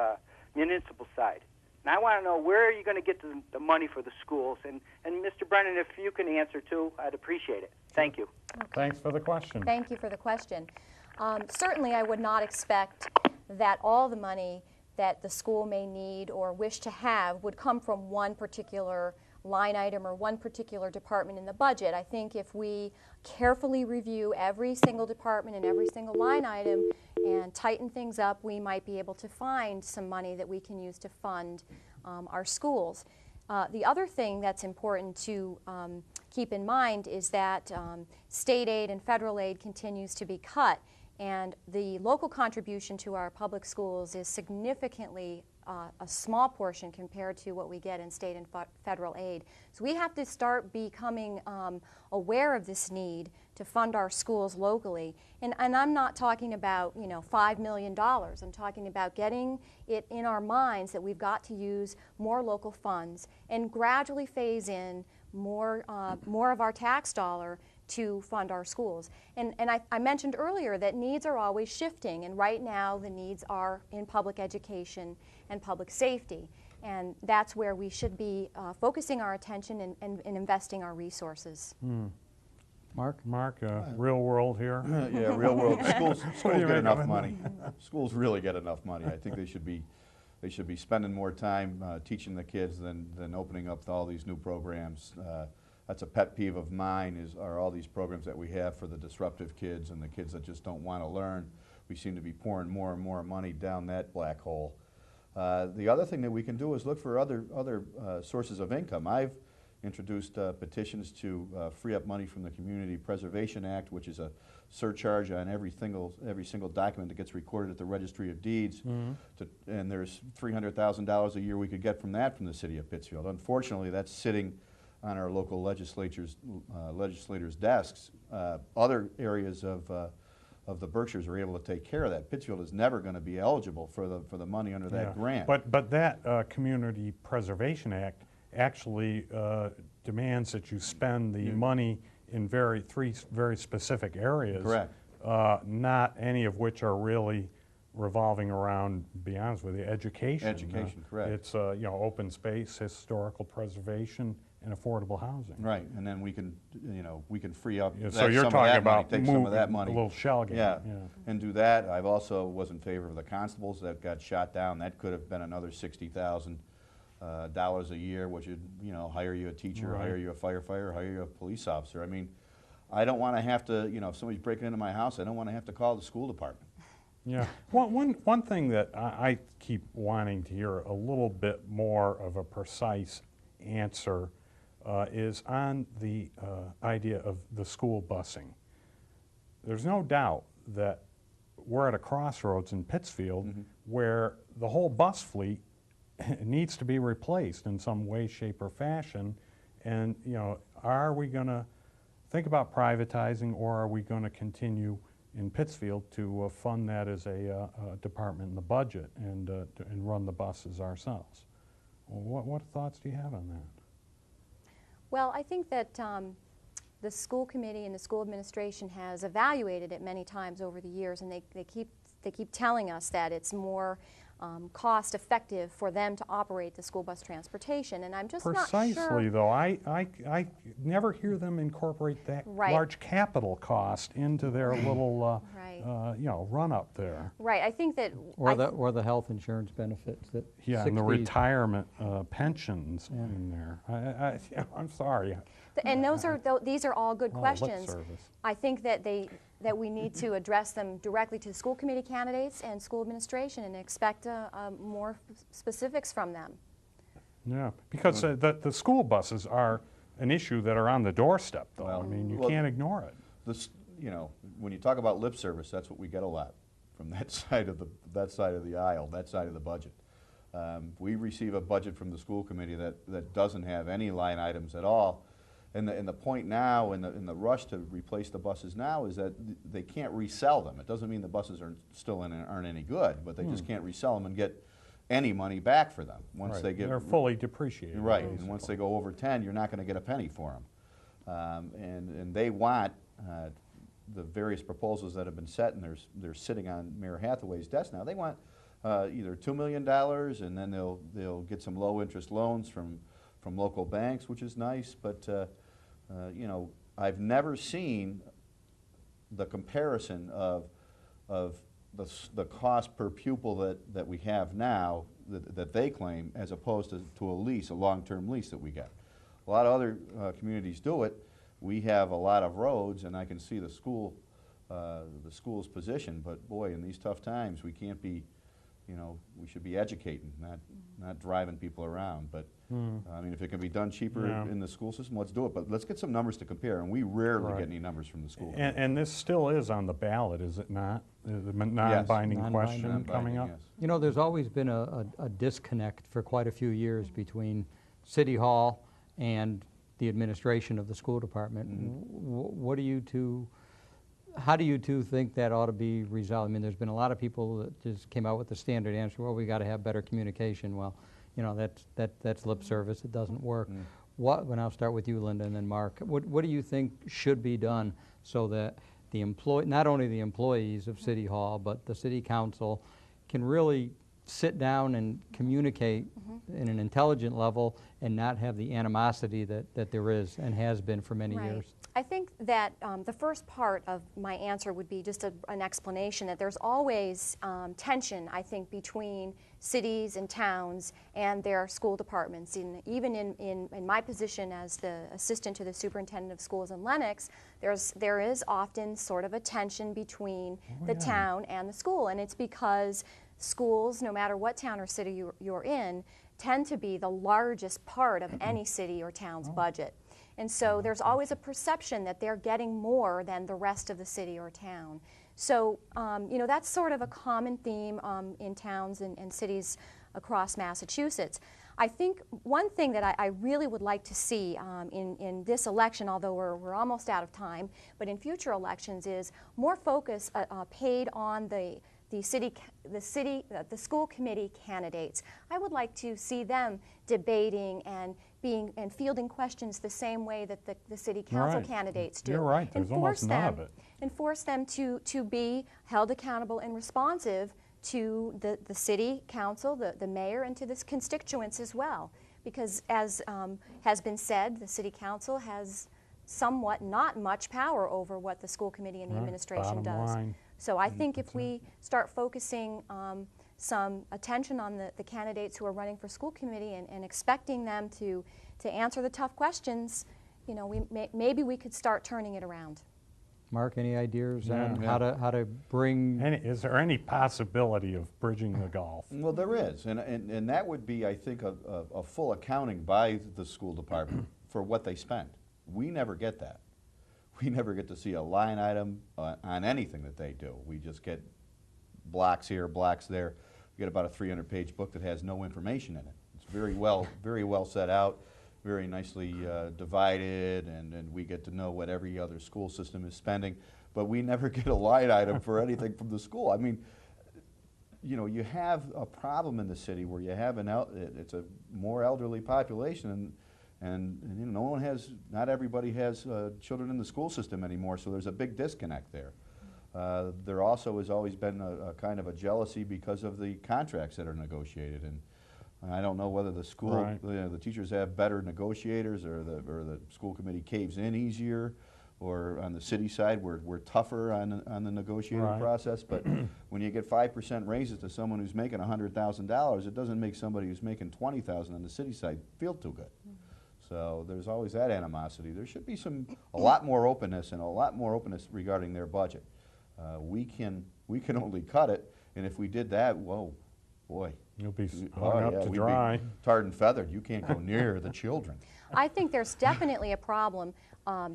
municipal side. And I want to know, where are you going to get the money for the schools? And Mr. Brennan, if you can answer too, I'd appreciate it. Thank you. Okay. Thanks for the question. Thank you for the question. Certainly, I would not expect that all the money that the school may need or wish to have would come from one particular line item or one particular department in the budget. I think if we carefully review every single department and every single line item and tighten things up, we might be able to find some money that we can use to fund our schools. The other thing that's important to keep in mind is that state aid and federal aid continues to be cut, and the local contribution to our public schools is significantly a small portion compared to what we get in state and federal aid. So we have to start becoming aware of this need to fund our schools locally. And I'm not talking about, $5 million. I'm talking about getting it in our minds that we've got to use more local funds and gradually phase in more of our tax dollar to fund our schools. And I mentioned earlier that needs are always shifting, and right now the needs are in public education and public safety. And that's where we should be focusing our attention and investing our resources. Mark? Mark, real world here. Yeah, real world. Schools get enough money. Schools really get enough money. I think they should be spending more time teaching the kids than opening up all these new programs. That's a pet peeve of mine, are all these programs that we have for the disruptive kids and the kids that just don't want to learn. We seem to be pouring more and more money down that black hole. The other thing that we can do is look for other sources of income. I've introduced petitions to free up money from the Community Preservation Act, which is a surcharge on every single document that gets recorded at the Registry of Deeds. And there's $300,000 a year we could get from that from the city of Pittsfield. Unfortunately, that's sitting on our local legislators' desks. Other areas of the Berkshires are able to take care of that. Pittsfield is never going to be eligible for the money under that grant. But that Community Preservation Act actually demands that you spend the money in three very specific areas. Correct. Not any of which are really revolving around, to be honest with you, education. Education, correct. It's open space, historical preservation, and affordable housing. Right, and then we can free up So you're some talking of that money, about take some of that money. a little shell game. Yeah, and do that. I've also was in favor of the constables that got shot down. That could have been another $60,000 a year, which would hire you a teacher, Right. hire you a firefighter, hire you a police officer. I mean, I don't want to have to, if somebody's breaking into my house, I don't want to have to call the school department. Yeah. One thing that I keep wanting to hear a little bit more of a precise answer is on the idea of the school busing. There's no doubt that we're at a crossroads in Pittsfield where the whole bus fleet needs to be replaced in some way, shape, or fashion. And, are we going to think about privatizing, or are we going to continue in Pittsfield to fund that as a department in the budget and run the buses ourselves? What thoughts do you have on that? Well, I think that the school committee and the school administration has evaluated it many times over the years, and they keep telling us that it's more cost effective for them to operate the school bus transportation, and I'm just not sure. Precisely, though. I never hear them incorporate that large capital cost into their little run up there. Right. I think that or the health insurance benefits that and the retirement pensions in there. I'm sorry. And these are all good lip questions. service. I think that we need to address them directly to school committee candidates and school administration and expect more specifics from them. Yeah, because the school buses are an issue that are on the doorstep, though. Well, I mean, you well, can't ignore it. You know, when you talk about lip service, that's what we get a lot from that side of the aisle, that side of the budget. We receive a budget from the school committee that doesn't have any line items at all. And the point now, in the rush to replace the buses now, is that they can't resell them. It doesn't mean the buses aren't any good, but they just can't resell them and get any money back for them once they get. They're fully depreciated. Right, basically. and once they go over 10, you're not going to get a penny for them. And they want the various proposals that have been set, and they're sitting on Mayor Hathaway's desk now. They want either $2 million, and then they'll get some low interest loans from local banks, which is nice. But you know, I've never seen the comparison of the cost per pupil that we have now that they claim, as opposed to a lease, a long-term lease that we get. A lot of other communities do it. We have a lot of roads, and I can see the school's position. But boy, in these tough times, we can't be, you know, we should be educating, not driving people around. But I mean, if it can be done cheaper in the school system, let's do it. But let's get some numbers to compare, and we rarely get any numbers from the school. And this still is on the ballot, is it not? The non-binding question coming up? Yes. You know, there's always been a disconnect for quite a few years between City Hall and the administration of the school department. How do you two think that ought to be resolved? I mean, there's been a lot of people that just came out with the standard answer, well, we got to have better communication. Well, you know, that's lip service. It doesn't work. And I'll start with you, Linda, and then Mark. What do you think should be done so that not only the employees of City Hall, but the City Council can really sit down and communicate in an intelligent level and not have the animosity that there is and has been for many years? I think that the first part of my answer would be just an explanation that there's always tension, I think, between cities and towns and their school departments. Even in my position as the assistant to the superintendent of schools in Lenox, there is often sort of a tension between the town and the school, and it's because schools, no matter what town or city you're in, tend to be the largest part of any city or town's budget. And so there's always a perception that they're getting more than the rest of the city or town. So, you know, that's sort of a common theme in towns and cities across Massachusetts. I think one thing that I really would like to see in this election, although we're almost out of time, but in future elections, is more focus paid on the school committee candidates. I would like to see them debating and fielding questions the same way that the city council candidates do. You're right. There's almost none of it. And force them to be held accountable and responsive to the city council, the mayor, and to the constituents as well. Because as has been said, the city council has somewhat not much power over what the school committee and the administration does. Line. So I think if we start focusing some attention on the candidates who are running for school committee and expecting them to answer the tough questions, you know, maybe we could start turning it around. Mark, any ideas on how to bring? Is there any possibility of bridging the gulf? Well, there is, and that would be, I think, a full accounting by the school department for what they spend. We never get that. We never get to see a line item on anything that they do. We just get blocks here, blocks there. We get about a 300-page book that has no information in it. It's very well set out, very nicely divided, and we get to know what every other school system is spending. But we never get a line item for anything from the school. I mean, you know, you have a problem in the city where you have it's a more elderly population, and you know, not everybody has children in the school system anymore, so there's a big disconnect there. There also has always been a kind of a jealousy because of the contracts that are negotiated, and I don't know whether the school, the teachers have better negotiators, or the school committee caves in easier, or on the city side we're tougher on the negotiating process. But when you get 5% raises to someone who's making $100,000, it doesn't make somebody who's making $20,000 on the city side feel too good. So there's always that animosity. There should be a lot more openness regarding their budget. We can only cut it, and if we did that, whoa, boy. You'll be hung up to dry. Tarred and feathered. You can't go near the children. I think there's definitely a problem.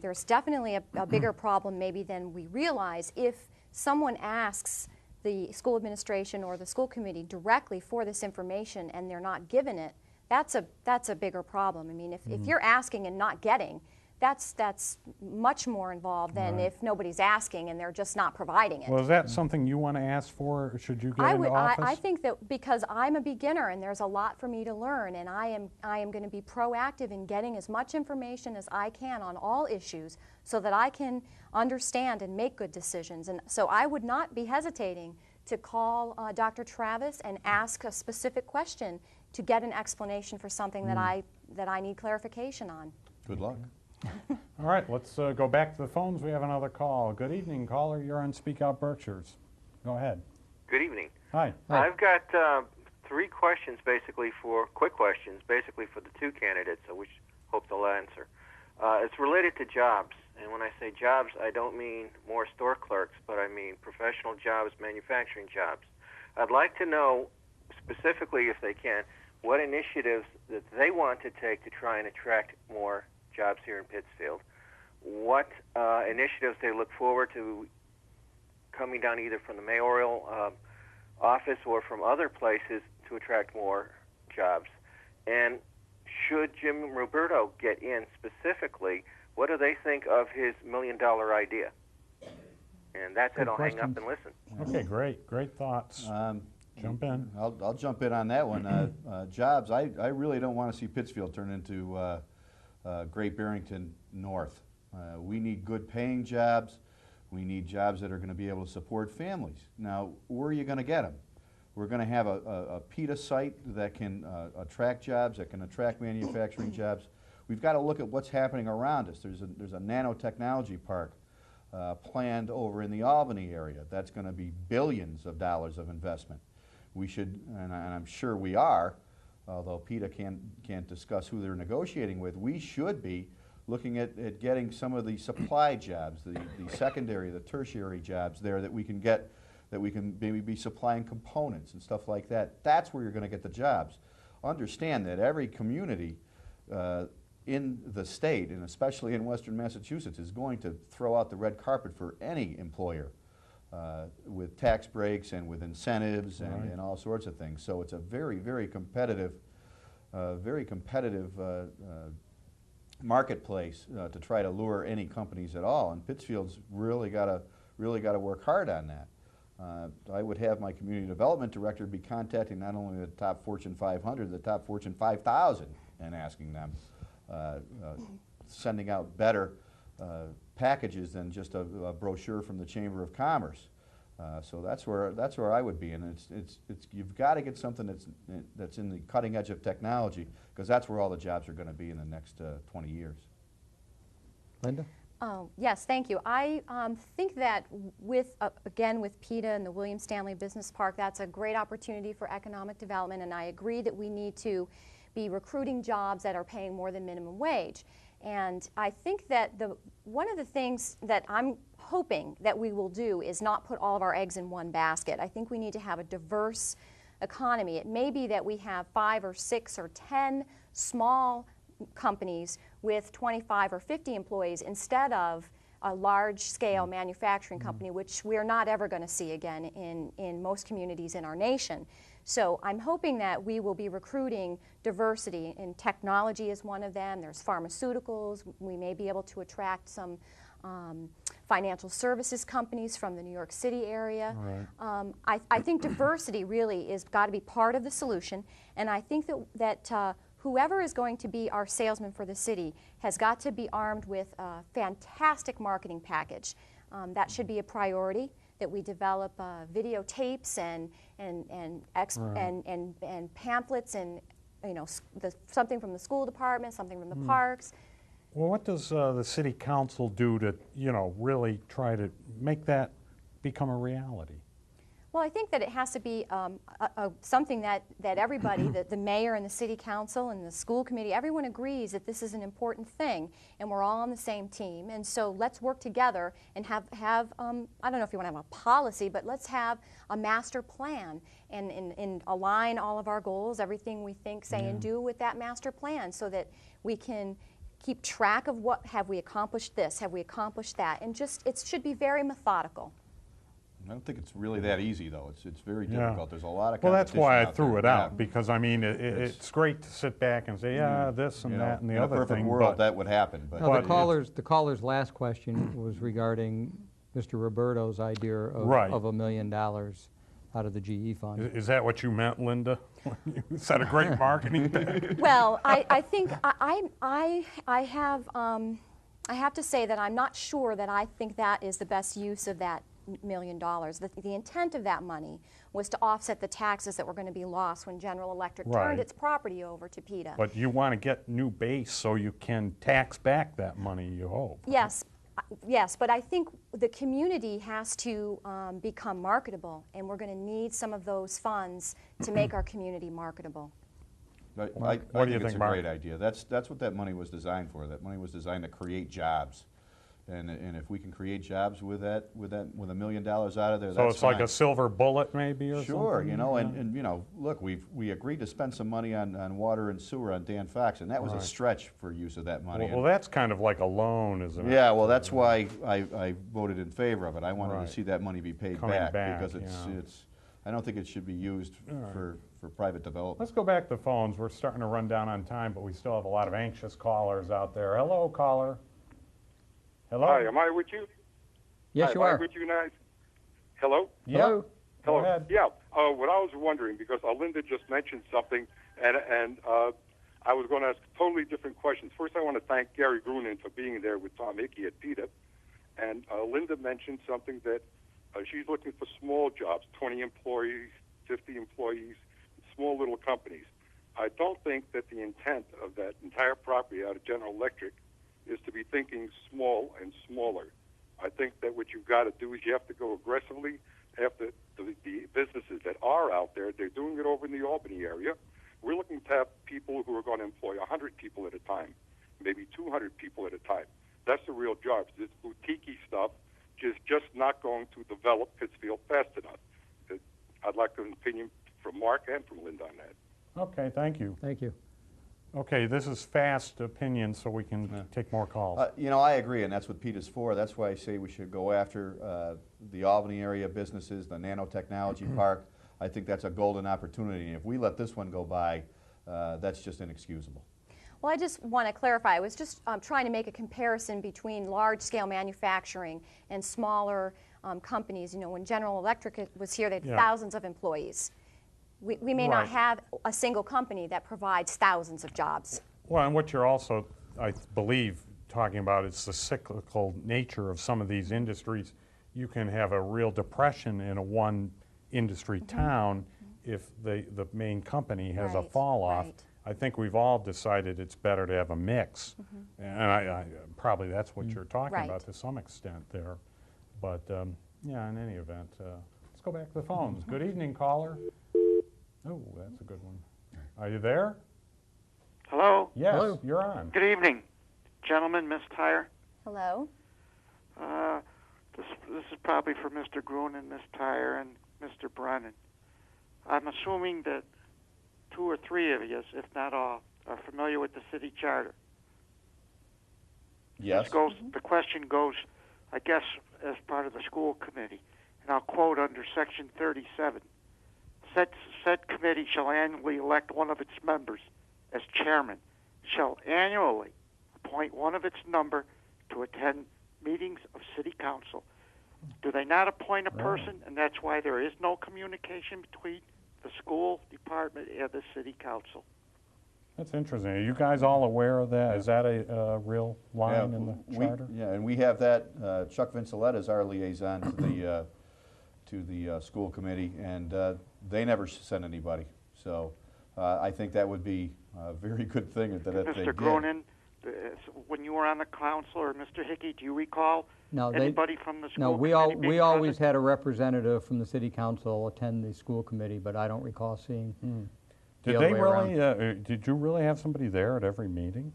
There's definitely a bigger problem maybe than we realize if someone asks the school administration or the school committee directly for this information and they're not given it. That's a bigger problem. I mean, if you're asking and not getting, that's much more involved than if nobody's asking and they're just not providing it. Well, is that something you want to ask for, or should you get into office? I think that because I'm a beginner and there's a lot for me to learn, and I am going to be proactive in getting as much information as I can on all issues so that I can understand and make good decisions. And so I would not be hesitating to call Dr. Travis and ask a specific question to get an explanation for something that I need clarification on. Good luck. All right, let's go back to the phones. We have another call. Good evening, caller. You're on Speak Out Berkshires. Go ahead. Good evening. Hi. I've got three questions, quick questions, basically for the two candidates, which hope they'll answer. It's related to jobs, and when I say jobs, I don't mean more store clerks, but I mean professional jobs, manufacturing jobs. I'd like to know specifically, if they can, what initiatives that they want to take to try and attract more jobs here in Pittsfield, what initiatives they look forward to coming down either from the mayoral office or from other places to attract more jobs, and should Jim Roberto get in specifically, what do they think of his $1 million idea? And that's it. I'll hang up and listen. Okay, great thoughts. Jump in. I'll jump in on that one. Jobs, I really don't want to see Pittsfield turn into Great Barrington North. We need good paying jobs. We need jobs that are going to be able to support families. Now, where are you going to get them? We're going to have a PETA site that can attract jobs, that can attract manufacturing jobs. We've got to look at what's happening around us. There's a nanotechnology park planned over in the Albany area. That's going to be billions of dollars of investment. We should, and I'm sure we are, although PETA can't discuss who they're negotiating with, we should be looking at getting some of the supply jobs, the secondary, the tertiary jobs there that we can get, that we can maybe be supplying components and stuff like that. That's where you're going to get the jobs. Understand that every community in the state, and especially in Western Massachusetts, is going to throw out the red carpet for any employer with tax breaks and with incentives and all sorts of things. So it's a very competitive marketplace to try to lure any companies at all. And Pittsfield's really got to work hard on that. I would have my community development director be contacting not only the top Fortune 500, the top Fortune 5000, and asking them, sending out better packages than just a brochure from the Chamber of Commerce. So that's where I would be, and it's you've got to get something that's in the cutting edge of technology, because that's where all the jobs are going to be in the next 20 years. Linda? Oh, yes, thank you. I think that again with PETA and the William Stanley Business Park, that's a great opportunity for economic development, and I agree that we need to be recruiting jobs that are paying more than minimum wage. And I think that one of the things that I'm hoping that we will do is not put all of our eggs in one basket. I think we need to have a diverse economy. It may be that we have 5 or 6 or 10 small companies with 25 or 50 employees instead of a large-scale manufacturing company, which we're not ever going to see again in most communities in our nation. So I'm hoping that we will be recruiting diversity, and technology is one of them. There's pharmaceuticals. We may be able to attract some financial services companies from the New York City area. Right. I think diversity really is got to be part of the solution, and I think that whoever is going to be our salesman for the city has got to be armed with a fantastic marketing package. That should be a priority, that we develop videotapes and pamphlets, and something from the school department, something from the parks. Well, what does the city council do to really try to make that become a reality? Well, I think that it has to be something that everybody, the mayor and the city council and the school committee, everyone agrees that this is an important thing, and we're all on the same team. And so let's work together and have I don't know if you want to have a policy, but let's have a master plan and align all of our goals, everything we think, say, and do with that master plan, so that we can keep track of what have we accomplished this, have we accomplished that, and just it should be very methodical. I don't think it's really that easy, though. It's very difficult. There's a lot of Well, that's why I threw it out, Yeah. because I mean, it's great to sit back and say, yeah, this and that and the in other a perfect thing. world, that would happen. But No, the caller's last question was regarding Mr. Roberto's idea of $1 million out of the GE fund. Is that what you meant, Linda? You said a great marketing thing. Well, I think I have to say that I'm not sure that I think that is the best use of that $1 million. The intent of that money was to offset the taxes that were going to be lost when General Electric turned its property over to PETA. But you want to get new base so you can tax back that money, you hope. Yes, yes, but I think the community has to become marketable, and we're going to need some of those funds to make our community marketable. I what do you think it's think, a Mark? great idea. That's what that money was designed for. That money was designed to create jobs. And if we can create jobs with $1 million out of there, So that's it's like fine. a silver bullet maybe or something? Sure, you know, and you know, look, we agreed to spend some money on water and sewer on Dan Fox, and that was a stretch for use of that money. Well, that's kind of like a loan, isn't it? Yeah, well, that's why I voted in favor of it. I wanted to see that money be paid Coming back, back, because it's I don't think it should be used for private development. Let's go back to the phones. We're starting to run down on time, but we still have a lot of anxious callers out there. Hello, caller. Hello? Hi, am I with you? Yes, Hi, you am are. I with you guys? Hello? Yeah. Hello? Hello. Go ahead. Yeah. What I was wondering, because Linda just mentioned something, and I was going to ask totally different questions. First, I want to thank Gary Grunin for being there with Tom Hickey at PETA. And Linda mentioned something that she's looking for small jobs, 20 employees, 50 employees, small little companies. I don't think that the intent of that entire property out of General Electric is to be thinking small and smaller. I think that what you've got to do is you have to go aggressively after the businesses that are out there. They're doing it over in the Albany area. We're looking to have people who are going to employ 100 people at a time, maybe 200 people at a time. That's the real jobs. This boutique-y stuff is just not going to develop Pittsfield fast enough. I'd like an opinion from Mark and from Linda on that. Okay, thank you. Thank you. Okay, this is fast opinion, so we can take more calls. You know, I agree, and that's what PETA's for. That's why I say we should go after the Albany area businesses, the nanotechnology park. I think that's a golden opportunity, and if we let this one go by, that's just inexcusable. Well, I just want to clarify. I was just trying to make a comparison between large-scale manufacturing and smaller companies. You know, when General Electric was here, they had thousands of employees. We may not have a single company that provides thousands of jobs. Well, and what you're also, I believe, talking about is the cyclical nature of some of these industries. You can have a real depression in a one industry town if the main company has a fall off. I think we've all decided it's better to have a mix. And I probably that's what you're talking about to some extent there. But yeah, in any event, let's go back to the phones. Good evening, caller. Oh, that's a good one. Are you there? Hello? Yes, Hello. you're on. Good evening, gentlemen, Miss Tyer. Hello? This is probably for Mr. Grunin, Miss Tyer, and Mr. Brennan. I'm assuming that 2 or 3 of you, if not all, are familiar with the city charter. Yes. The question goes, I guess, as part of the school committee, and I'll quote under Section 37. Said committee shall annually elect one of its members as chairman, shall annually appoint one of its number to attend meetings of city council. Do they not appoint a person, and that's why there is no communication between the school department and the city council? That's interesting. Are you guys all aware of that? Is that a real line in the charter? Yeah, and we have that. Chuck Vinceletta is our liaison to the school committee, and they never send anybody. So I think that would be a very good thing that if they did. Mr. Grunin, when you were on the council, or Mr. Hickey, do you recall No, Anybody from the school no, committee? we always had a representative from the city council attend the school committee, but I don't recall seeing the Did other they way really, around. did you really have somebody there at every meeting?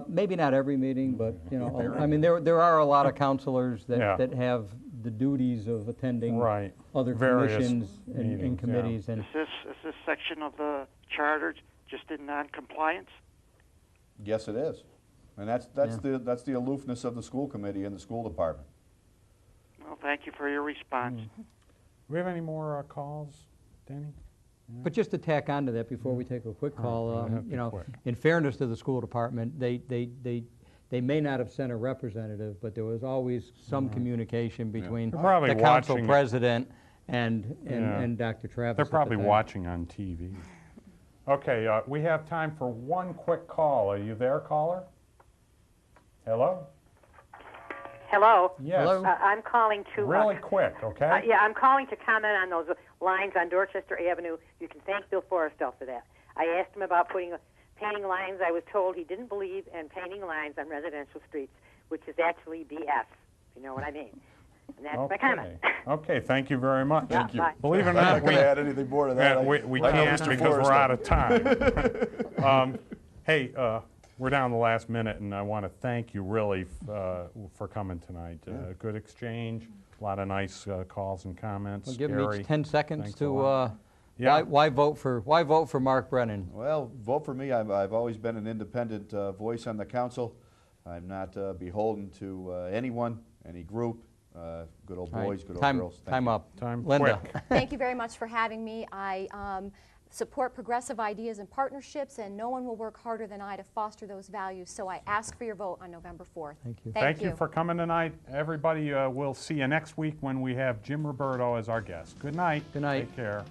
Maybe not every meeting, but, you know, I mean, there are a lot of counselors that have the duties of attending other Various commissions and meetings, committees. Is this section of the charter just in non-compliance? Yes, it is. And that's the aloofness of the school committee and the school department. Well, thank you for your response. Do we have any more calls, Danny? But just to tack on to that before we take a quick call, you know, in fairness to the school department, they may not have sent a representative, but there was always some communication between the council president and Dr. Travis. They're probably watching on TV. Okay, we have time for one quick call. Are you there, caller? Hello? Hello. Yes. Hello? I'm calling to... Really quick, okay? Yeah, I'm calling to comment on those lines on Dorchester Avenue. You can thank Bill Forrestal for that. I asked him about painting lines. I was told he didn't believe in painting lines on residential streets, which is actually BS, if you know what I mean. And that's my comment. Okay, thank you very much. Thank you. Bye. Believe it or not, I'm not going to add anything more to that. we can't because we're out of time. Hey, we're down to the last minute, and I want to thank you really for coming tonight. Good exchange, a lot of nice calls and comments. Well, give me 10 seconds to why vote for Mark Brennan. Well, vote for me. I've always been an independent voice on the council. I'm not beholden to anyone, any group. Good old boys, good old girls. Time up. Linda. Thank you very much for having me. I support progressive ideas and partnerships, and no one will work harder than I to foster those values. So I ask for your vote on November 4th. Thank you. Thank you for coming tonight. Everybody, we'll see you next week when we have Jim Roberto as our guest. Good night. Good night. Take care.